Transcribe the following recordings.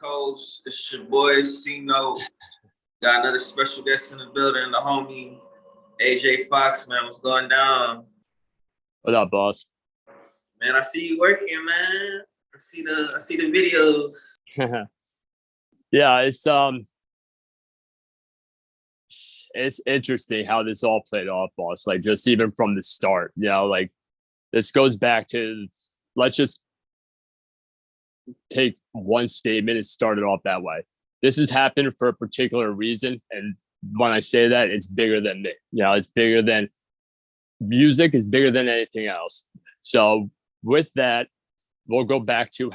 Coast. It's your boy C-Note. Got another special guest in the building, the homie AJ Fox, man. What's going down? What up, boss? Man, I see you working, man. I see the videos. Yeah, it's interesting how this all played off, boss. Like just even from the start, like this goes back to, let's just take one statement and start it off that way. This has happened for a particular reason, and when I say that, it's bigger than me. It's bigger than music, is bigger than anything else. So with that, we'll go back to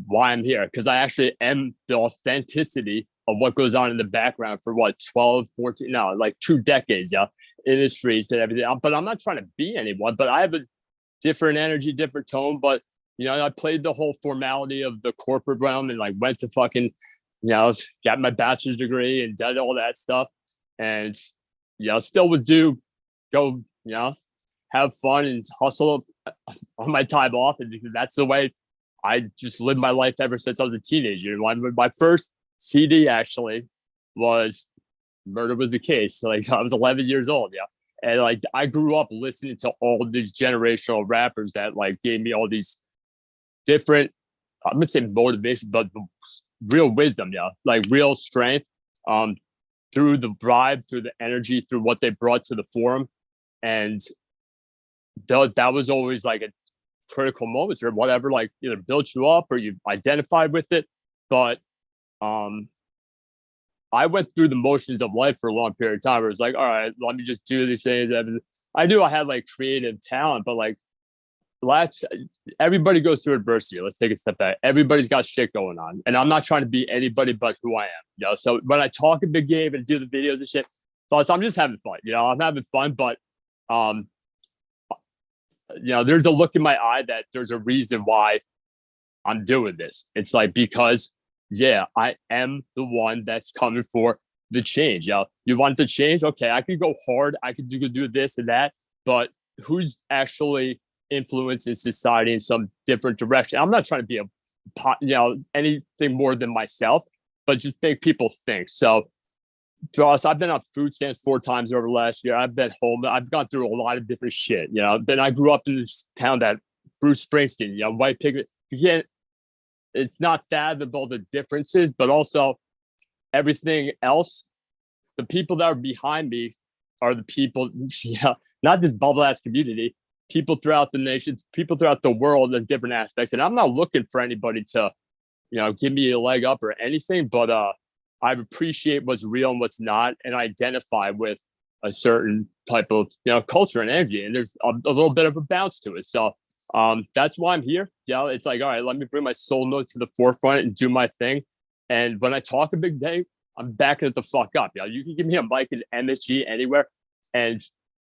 why I'm here, because I actually am the authenticity of what goes on in the background for 12, 14, no, like 2 decades, in the streets and everything. But I'm not trying to be anyone, but I have a different energy, different tone. But I played the whole formality of the corporate realm and like went to fucking, got my bachelor's degree and did all that stuff, and still would go, have fun and hustle on my time off, and that's the way I just lived my life ever since I was a teenager. My first CD actually was "Murder Was the Case." So, like I was 11 years old, and like I grew up listening to all these generational rappers that like gave me all these different, I'm gonna say motivation, but real wisdom, like real strength, through the vibe, through the energy, through what they brought to the forum, and that was always like a critical moment or whatever, like either built you up or you identified with it. But I went through the motions of life for a long period of time where it was like, all right, let me just do these things. I knew I had like creative talent, but like everybody goes through adversity. Let's take a step back. Everybody's got shit going on, and I'm not trying to be anybody but who I am. So when I talk a big game and do the videos and shit, so I'm just having fun. I'm having fun, but there's a look in my eye that there's a reason why I'm doing this. It's like, because I am the one that's coming for the change. You want the change? Okay, I could go hard. I could do this and that, but who's actually influencing society in some different direction? I'm not trying to be anything more than myself, but just make people think. So for us, I've been on food stamps 4 times over last year. I've been home. I've gone through a lot of different shit. Then I grew up in this town that Bruce Springsteen, white pigment. It's not fathomable the differences, but also everything else. The people that are behind me are the people, not this bubble ass community, people throughout the nation, people throughout the world in different aspects. And I'm not looking for anybody to, give me a leg up or anything, but I appreciate what's real and what's not, and identify with a certain type of, culture and energy. And there's a little bit of a bounce to it. So that's why I'm here. It's like, all right, let me bring my soul note to the forefront and do my thing. And when I talk a big day, I'm backing it the fuck up. You can give me a mic in MSG anywhere, and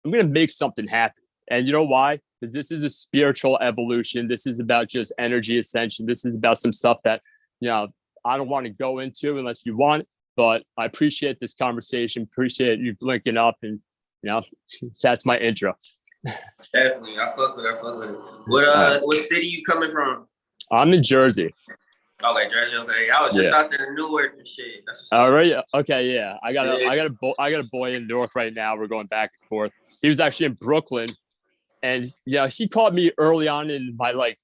I'm going to make something happen. And you know why? Because this is a spiritual evolution. This is about just energy ascension. This is about some stuff that, I don't want to go into unless you want, but I appreciate this conversation. Appreciate you linking up, and, that's my intro. Definitely. I fuck with it. What city you coming from? I'm in Jersey. Okay, Jersey. Okay, I was just out there in Newark and shit. That's all right. Okay, yeah. I got a boy in Newark right now. We're going back and forth. He was actually in Brooklyn, and he called me early on in my like,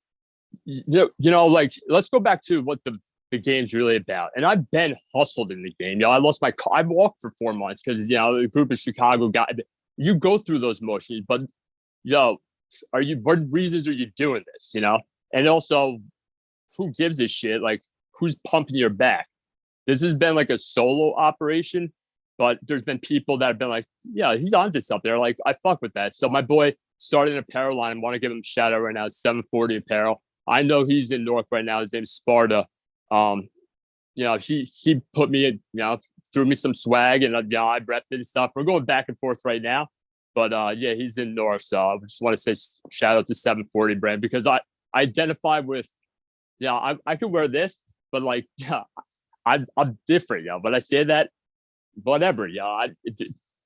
like, let's go back to what the game's really about. And I've been hustled in the game. I lost my car. I walked for 4 months because a group of Chicago guys. You go through those motions, but what reasons are you doing this? And also, who gives a shit? Like, who's pumping your back? This has been like a solo operation, but there's been people that have been like, he's onto something. They're like, I fuck with that. So my boy started an apparel line. I want to give him a shout out right now. It's 740 Apparel. I know he's in Newark right now. His name's Sparta. He put me in, threw me some swag, and I repped it and stuff. We're going back and forth right now, but he's in Newark. So I just want to say shout out to 740 brand, because I identify with, I can wear this, but like, I'm different, But I say that, whatever, if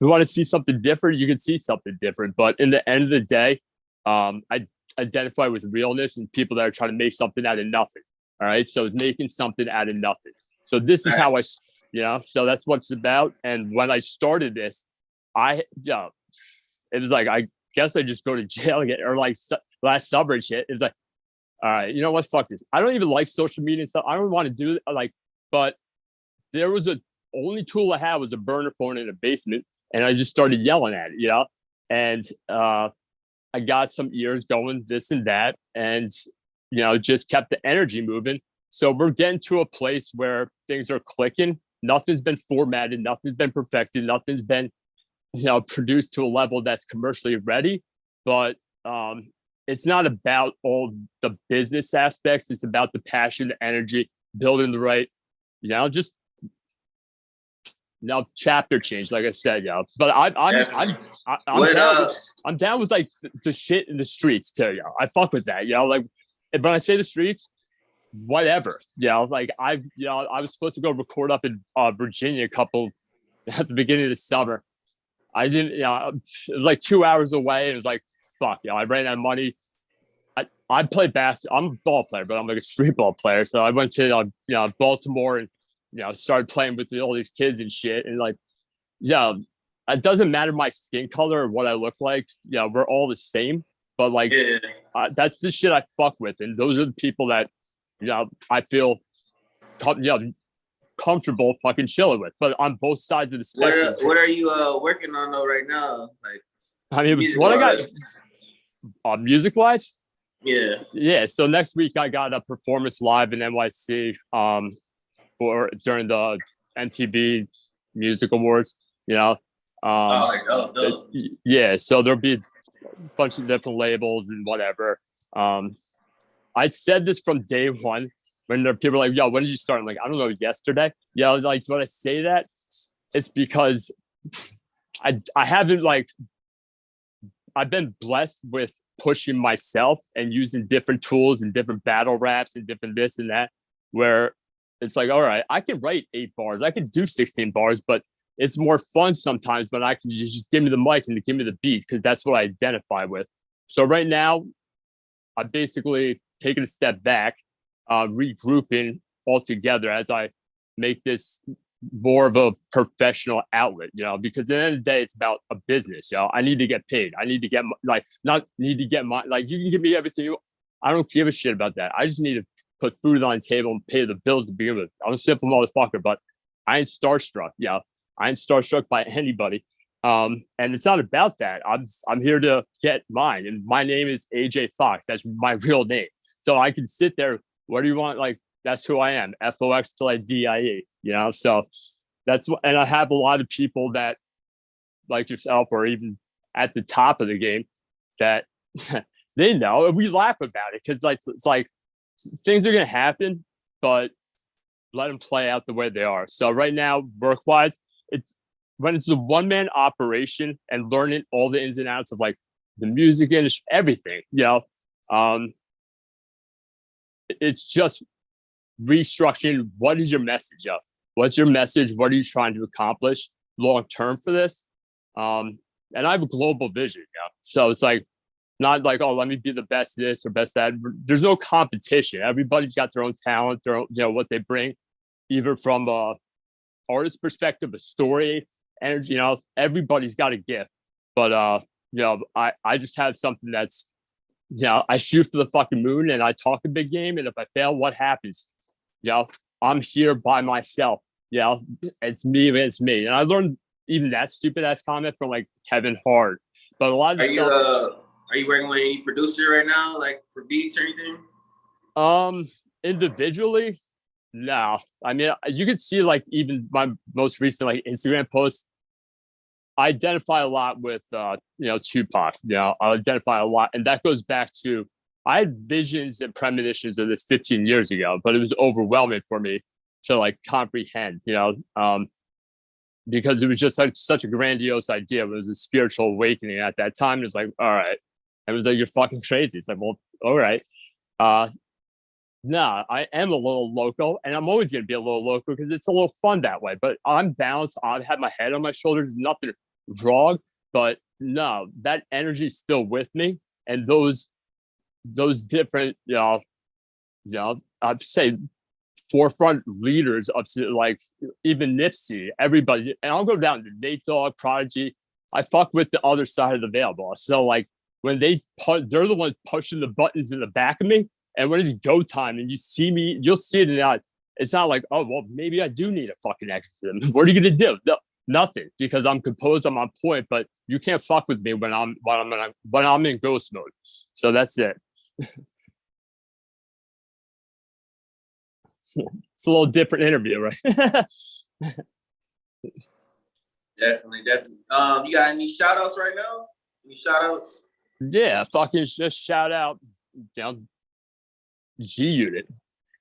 you want to see something different, you can see something different. But in the end of the day, I identify with realness and people that are trying to make something out of nothing. All right. So making something out of nothing. So this is how so that's what it's about. And when I started this, it was like, I guess I just go to jail again, or like last summer and shit. It was like, all right, you know what? Fuck this. I don't even like social media and stuff. I don't want to do it. But there was only tool I had was a burner phone in a basement, and I just started yelling at it, and I got some ears going, this and that, and just kept the energy moving. So we're getting to a place where things are clicking. Nothing's been formatted, nothing's been perfected, nothing's been produced to a level that's commercially ready. But it's not about all the business aspects. It's about the passion, the energy, building the right, just chapter change, like I said, But I'm down with like the shit in the streets too, I fuck with that, Like when I say the streets, whatever, Like I was supposed to go record up in Virginia at the beginning of the summer. I didn't, it was like 2 hours away, and it was like, fuck, I ran out of money. I play basketball. I'm a ball player, but I'm like a street ball player. So I went to Baltimore and started playing with all these kids and shit. And like, it doesn't matter my skin color or what I look like. We're all the same. But like, that's the shit I fuck with, and those are the people that I feel comfortable fucking chilling with. But on both sides of the spectrum. What are you working on though right now? Like, I mean, what I got music wise. Yeah. So next week I got a performance live in NYC during the MTV Music Awards. Dope. So there'll be a bunch of different labels and whatever. I said this from day one when there are people like, yo, when did you start? I'm like, I don't know, yesterday. Like when I say that, it's because I haven't I've been blessed with pushing myself and using different tools and different battle raps and different this and that, where it's like, all right, I can write 8 bars, I can do 16 bars, but it's more fun sometimes when I can just give me the mic and give me the beat, because that's what I identify with. So right now, I'm basically taking a step back, regrouping all together as I make this more of a professional outlet, because at the end of the day, it's about a business. I need to get paid. I need to get not need to get my, you can give me everything. I don't give a shit about that. I just need to put food on the table and pay the bills to begin with. I'm a simple motherfucker, but I ain't starstruck. I ain't starstruck by anybody. And it's not about that. I'm here to get mine. And my name is AJ Fox. That's my real name. So I can sit there. What do you want? Like, that's who I am. FOX till I DIE, So that's what, and I have a lot of people that like yourself, or even at the top of the game, that they know, and we laugh about it, because it's like things are going to happen, but let them play out the way they are. So right now, work wise, when it's a one-man operation and learning all the ins and outs of like the music industry, everything, it's just restructuring. What is your message of? What's your message? What are you trying to accomplish long term for this? And I have a global vision, so it's like not like, oh, let me be the best this or best that. There's no competition. Everybody's got their own talent, their own, what they bring, either from a artist perspective, a story, energy. Everybody's got a gift, but I just have something that's, I shoot for the fucking moon and I talk a big game, and if I fail, what happens? I'm here by myself. It's me against me. And I learned even that stupid ass comment from like Kevin Hart. But a lot of are you working with any producer right now, like for beats or anything? Individually, no. I mean, you can see like even my most recent like Instagram posts, I identify a lot with Tupac. I identify a lot, and that goes back to, I had visions and premonitions of this 15 years ago, but it was overwhelming for me to like comprehend, because it was just such a grandiose idea. It was a spiritual awakening at that time. It was like, all right. It was like, you're fucking crazy. It's like, well, all right. No, I am a little local, and I'm always going to be a little local because it's a little fun that way. But I'm balanced. I have my head on my shoulders. Nothing wrong. But no, that energy is still with me. And those different, I'd say forefront leaders of like even Nipsey, everybody, and I'll go down to Nate Dogg, Prodigy. I fuck with the other side of the veil, boss. So like when they're the ones pushing the buttons in the back of me, and when it's go time, and you see me, you'll see it in the eye. It's not like, oh well, maybe I do need a fucking exorcism. What are you gonna do? No, nothing, because I'm composed, I'm on point. But you can't fuck with me when I'm in ghost mode. So that's it. It's a little different interview, right? Definitely. You got any shout outs right now? Any shout outs? Yeah, fucking just shout out down G Unit.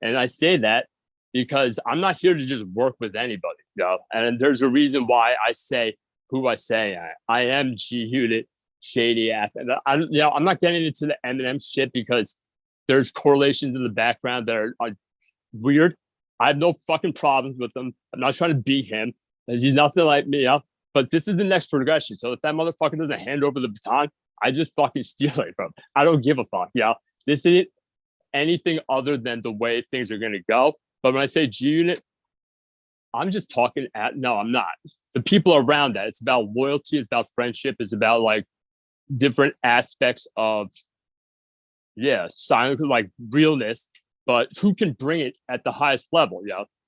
And I say that because I'm not here to just work with anybody, and there's a reason why I say who I say I am. G Unit, Shady Ass. And I'm not getting into the Eminem shit because there's correlations in the background that are weird. I have no fucking problems with him. I'm not trying to beat him. He's nothing like me, but this is the next progression. So if that motherfucker doesn't hand over the baton, I just fucking steal it from him. I don't give a fuck, This isn't anything other than the way things are gonna go. But when I say G Unit, I'm just talking no, I'm not. The people around that. It's about loyalty, it's about friendship, it's about like different aspects of silent, like realness, but who can bring it at the highest level,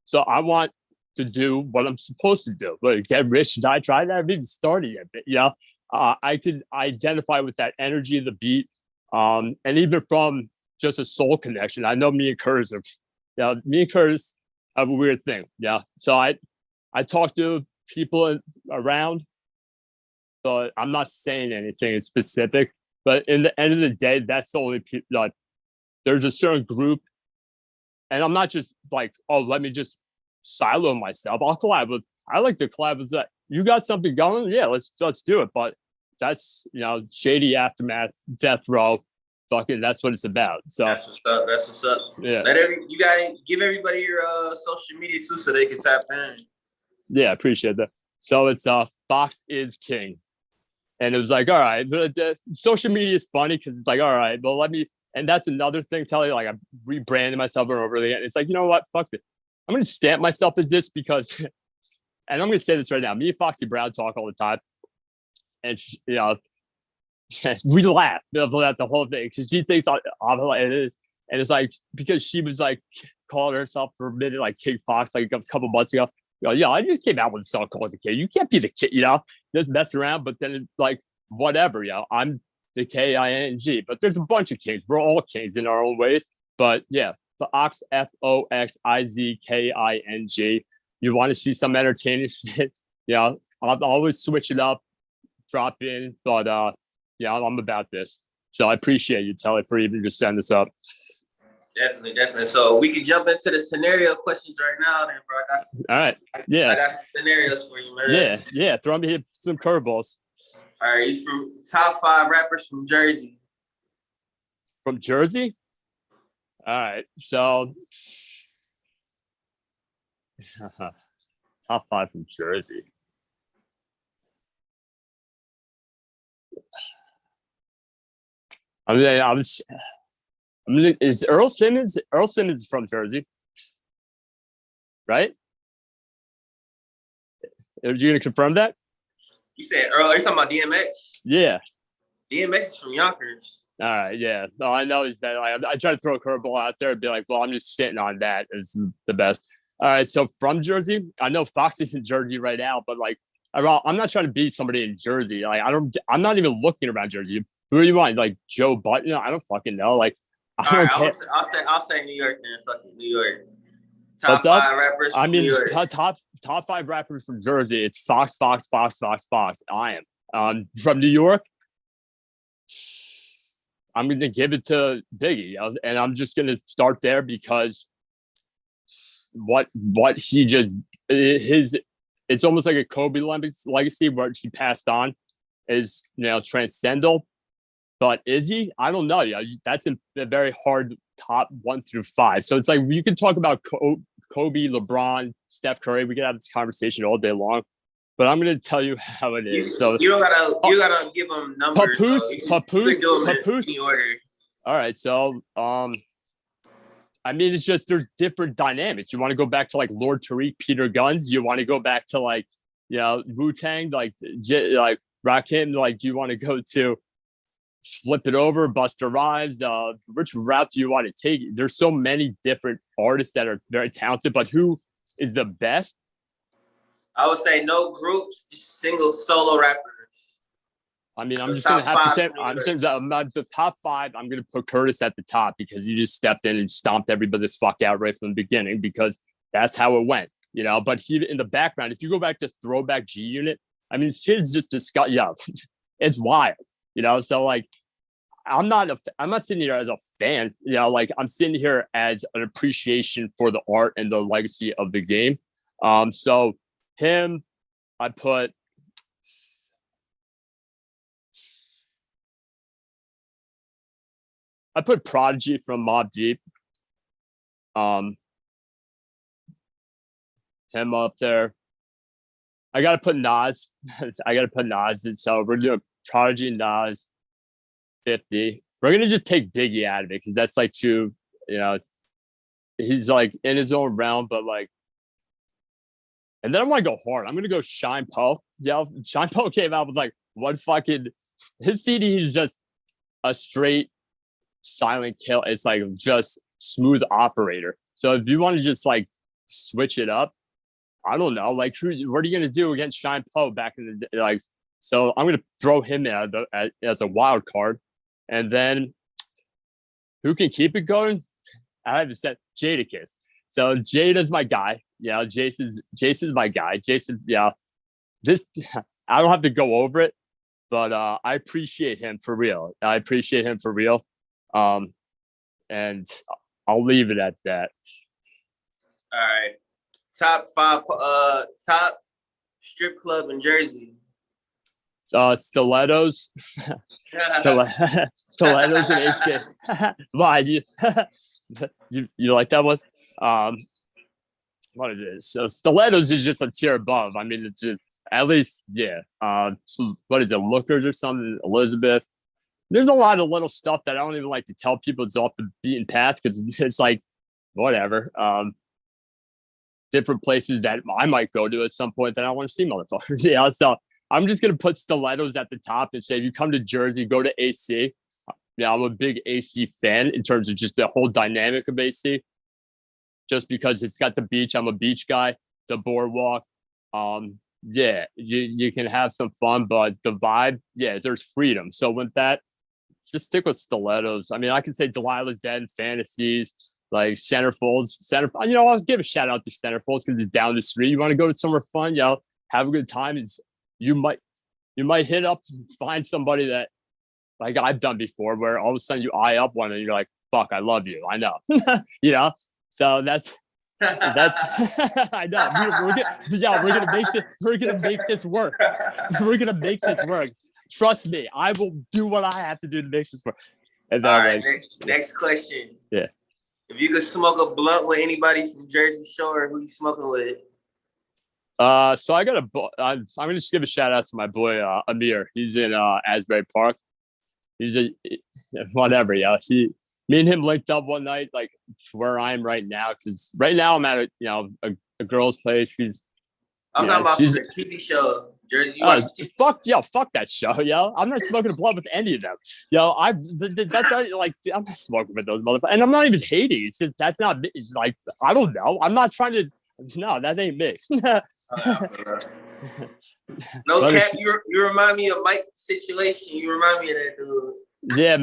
So I want to do what I'm supposed to do. But get rich, die try that. I haven't even started yet, I could identify with that energy of the beat, and even from just a soul connection. I know me and Curtis have a weird thing, So I talk to people around, but I'm not saying anything specific. But in the end of the day, that's the only people. Like, there's a certain group, and I'm not just like, oh, let me just silo myself. I'll collab with. I like to collab with that. You got something going? Yeah, let's do it. But that's Shady Aftermath, Death Row, fucking. That's what it's about. So that's what's up. Yeah. You gotta give everybody your social media too, so they can tap in. Yeah, appreciate that. So it's Fox is King, and it was like, all right, but social media is funny because it's like, all right, but let me. And that's another thing. Tell you, like, I'm rebranding myself over again. It's like, you know what? Fuck it. I'm gonna stamp myself as this because, and I'm gonna say this right now. Me and Foxy Brown talk all the time, and we laugh about the whole thing because she thinks I'm like it is, and it's like because she was like calling herself for a minute like King Fox like a couple months ago. I just came out with a song called The King. You can't be the King, just mess around. But then like whatever, I'm the King. But there's a bunch of kings. We're all kings in our own ways. But yeah, the Fox FOXIZKING. You want to see some entertaining shit? I'll always switch it up, drop in. But I'm about this. So I appreciate you, Telly, for even just setting this up. Definitely. So we can jump into the scenario questions right now, then, bro. All right. Yeah. I got some scenarios for you, man. Yeah. Throw me some curveballs. All right. You from top 5 rappers from Jersey? From Jersey? All right. So top 5 from Jersey. Is Earl Simmons? Earl Simmons from Jersey, right? Are you gonna confirm that? You said Earl? Are you talking about DMX? Yeah. DMX is from Yonkers. All right. Yeah. No, I know he's better. I try to throw a curveball out there and be like, well, I'm just sitting on that is the best. All right. So from Jersey, I know Foxy's in Jersey right now, but like, I'm not trying to beat somebody in Jersey. Like, I'm not even looking around Jersey. Who do you want? Like Joe Button? I don't fucking know. Like, I'll say New York then. Fucking New York. Top 5 rappers. I mean, New York. top 5 rappers from Jersey. It's Fox. I am. From New York, I'm gonna give it to Biggie, and I'm just gonna start there because what he just it's almost like a Kobe legacy where she passed on is transcendental. But is he? I don't know. That's a very hard top 1 through 5. So it's like you can talk about Kobe, LeBron, Steph Curry. We can have this conversation all day long. But I'm going to tell you how it is. So you gotta give them numbers. Papoose. All right. So I mean, it's just there's different dynamics. You want to go back to like Lord Tariq, Peter Guns. You want to go back to like Wu Tang, like Rakim. Like you want to go to Flip It Over, Busta Rhymes. Which route do you want to take? There's so many different artists that are very talented, but who is the best? I would say no groups, just single solo rappers. I mean, I'm just gonna have to say, I'm saying the top 5. I'm gonna put Curtis at the top because he just stepped in and stomped everybody the fuck out right from the beginning because that's how it went, But he in the background, if you go back to Throwback G Unit, I mean, shit's just disgusting. Yeah, it's wild, So like, I'm not sitting here as a fan, Like I'm sitting here as an appreciation for the art and the legacy of the game. So him, I put. I put Prodigy from Mobb Deep. Him up there. I gotta put Nas. So we're doing Prodigy, Nas, 50. We're gonna just take Biggie out of it because that's like too, he's like in his own realm, but like, and then I want to go hard. I'm gonna go Shine Poe. Yeah, Shine Poe came out with like one fucking. His CD is just a straight silent kill. It's like just smooth operator. So if you want to just like switch it up, I don't know. Like, what are you gonna do against Shine Poe back in the day? Like, so I'm gonna throw him out as a wild card, and then who can keep it going? I haven't said Jadakiss. So Jada's my guy. Jason's my guy. Jason, this I don't have to go over it, but I appreciate him for real. And I'll leave it at that. All right. Top 5 top strip club in Jersey. Stilettos. Stilettos and AC. Why you like that one? What is it? So Stilettos is just a tier above. I mean, it's just at least, yeah. So what is it? Lookers or something? Elizabeth. There's a lot of little stuff that I don't even like to tell people it's off the beaten path because it's like whatever. Different places that I might go to at some point that I want to see motherfuckers. So I'm just gonna put Stilettos at the top and say if you come to Jersey, go to AC. I'm a big AC fan in terms of just the whole dynamic of AC. Just because it's got the beach, I'm a beach guy. The boardwalk, you can have some fun, but the vibe, there's freedom. So with that, just stick with Stilettos. I mean, I can say Delilah's Dead and Fantasies, like Centerfolds. I'll give a shout out to Centerfolds because it's down the street. You want to go to somewhere fun, have a good time. You might hit up and find somebody that like I've done before, where all of a sudden you eye up one and you're like, "Fuck, I love you." I know, So that's I know. We're gonna make this work. We're gonna make this work. Trust me, I will do what I have to do to make this work. All right, next question. Yeah. If you could smoke a blunt with anybody from Jersey Shore, who you smoking with? So I'm gonna just give a shout out to my boy Amir. He's in Asbury Park. He's whatever. Me and him linked up one night, like where I am right now. Because right now I'm at a girl's place. I'm talking about the TV show. Jersey, fuck that show, I'm not smoking a blunt with any of them. That's not like I'm not smoking with those motherfuckers, and I'm not even hating. It's just that's not. It's like I don't know. I'm not trying to. No, that ain't me. No cap. You remind me of Mike's situation. You remind me of that dude. Yeah,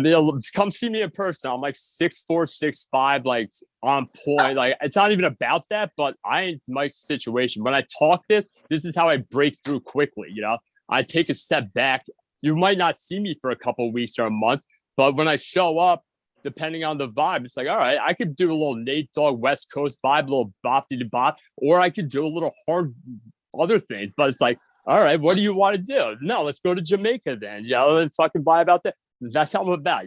come see me in person. I'm like 6'4", 6'5", like on point. Like it's not even about that, but I ain't Mike's situation. When I talk this is how I break through quickly. I take a step back. You might not see me for a couple of weeks or a month, but when I show up, depending on the vibe, it's like, all right, I could do a little Nate Dogg West Coast vibe, a little bop-de-bop, or I could do a little hard other things. But it's like, all right, what do you want to do? No, let's go to Jamaica then. And fucking vibe out there. That's how I'm about,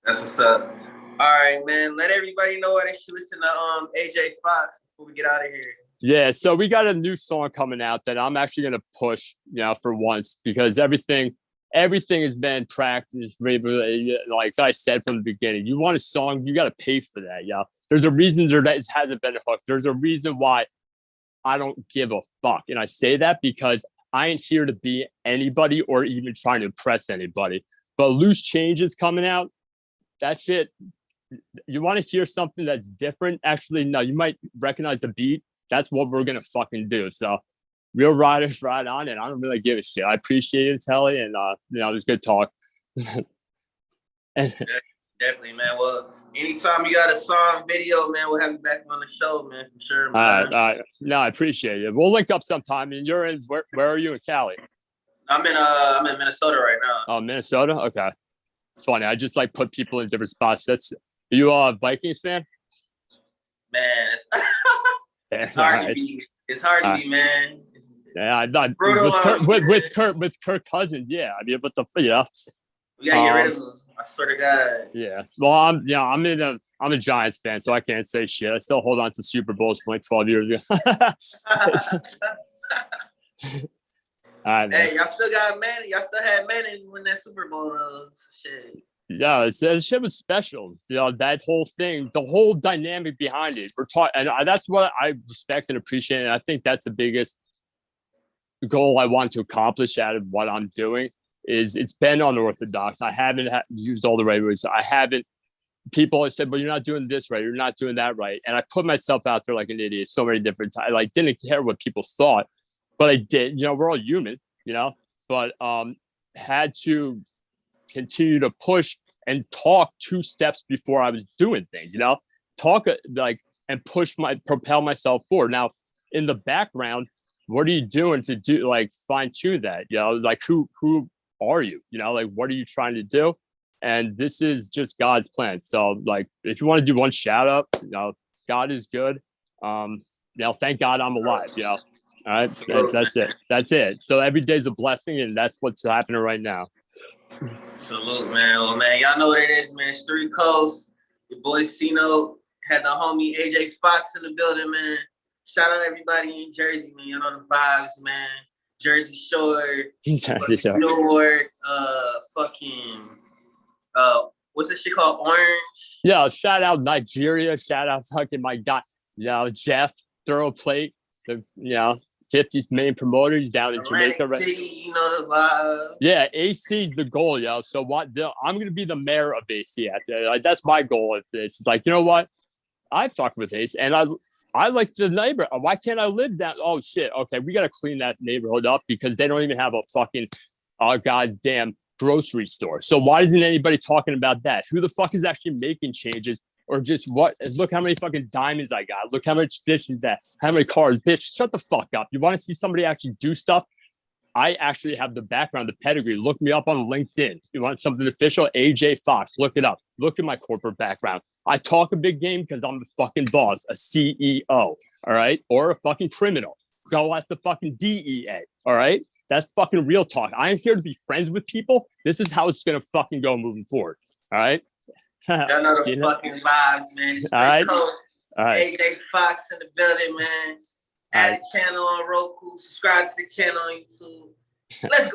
That's what's up. All right, man. Let everybody know why they should listen to AJ Fox before we get out of here. Yeah, so we got a new song coming out that I'm actually gonna push, for once, because everything everything has been practiced. Like I said from the beginning, you want a song, you got to pay for that. Yeah, there's a reason that it hasn't been a hook. There's a reason why I don't give a fuck, and I say that because I ain't here to be anybody or even trying to impress anybody. But Loose Change is coming out. That shit. You want to hear something that's different? Actually, no. You might recognize the beat. That's what we're gonna fucking do. So. Real riders ride on, and I don't really give a shit. I appreciate it, Telly, and it was good talk. Definitely, man. Well, anytime you got a song, video, man, we'll have you back on the show, man, for sure. Man. All right. No, I appreciate it. We'll link up sometime. And you're in where are you in Cali? I'm in Minnesota right now. Oh, Minnesota? Okay. It's funny. I just like put people in different spots. Are you a Vikings fan? Man, it's hard to be. It's hard to be, man. Yeah, I'm not with Kirk Cousins. Yeah, I mean, but we gotta get rid of him. I swear to God. Yeah. Well, I'm a Giants fan, so I can't say shit. I still hold on to Super Bowls from like 12 years ago. All right, hey, y'all still got Manning. Y'all still had Manning win that Super Bowl. Shit. Yeah, shit was special. That whole thing, the whole dynamic behind it. We're talking, and that's what I respect and appreciate. And I think that's the biggest goal I want to accomplish out of what I'm doing. Is it's been unorthodox. I haven't used all the right words. People have said, but you're not doing this right. You're not doing that right. And I put myself out there like an idiot so many different times. Like, didn't care what people thought, but I did. We're all human, but had to continue to push and talk 2 steps before I was doing things, talk and propel myself forward. Now, in the background, what are you doing to do fine tune that? Who are you? What are you trying to do? And this is just God's plan. So if you want to do one shout out, God is good. Thank God I'm alive. All right, that's it. That's it. So every day's a blessing, and that's what's happening right now. Salute, man. Well, man, y'all know what it is, man. It's 3 Coast. Your boy Cino had the homie AJ Fox in the building, man. Shout out everybody in Jersey, man. You know the vibes, man. Jersey Shore, Newark, what's this shit called? Orange. Yeah, shout out Nigeria. Shout out fucking my guy, Jeff Thorough Plate. 50's main promoter. He's down in Jamaica, right? City, you know the vibe. Yeah, AC's the goal, yo. So I'm gonna be the mayor of AC. That's my goal. It's you know what? I've talked with Ace, and I like the neighbor. Why can't I live down? Oh shit. Okay, we gotta clean that neighborhood up because they don't even have a fucking goddamn grocery store. So why isn't anybody talking about that? Who the fuck is actually making changes? Or just what? Look how many fucking diamonds I got. Look how much dishes that. How many cars? Bitch, shut the fuck up. You want to see somebody actually do stuff? I actually have the background, the pedigree. Look me up on LinkedIn. You want something official? AJ Fox. Look it up. Look at my corporate background. I talk a big game because I'm the fucking boss, a CEO. All right, or a fucking criminal. Go ask the fucking DEA. All right, that's fucking real talk. I am here to be friends with people. This is how it's gonna fucking go moving forward. All right. Y'all know the fucking vibes, man. It's all right. AJ Fox in the building, man. Add the channel on Roku. Subscribe to the channel on YouTube. Let's go.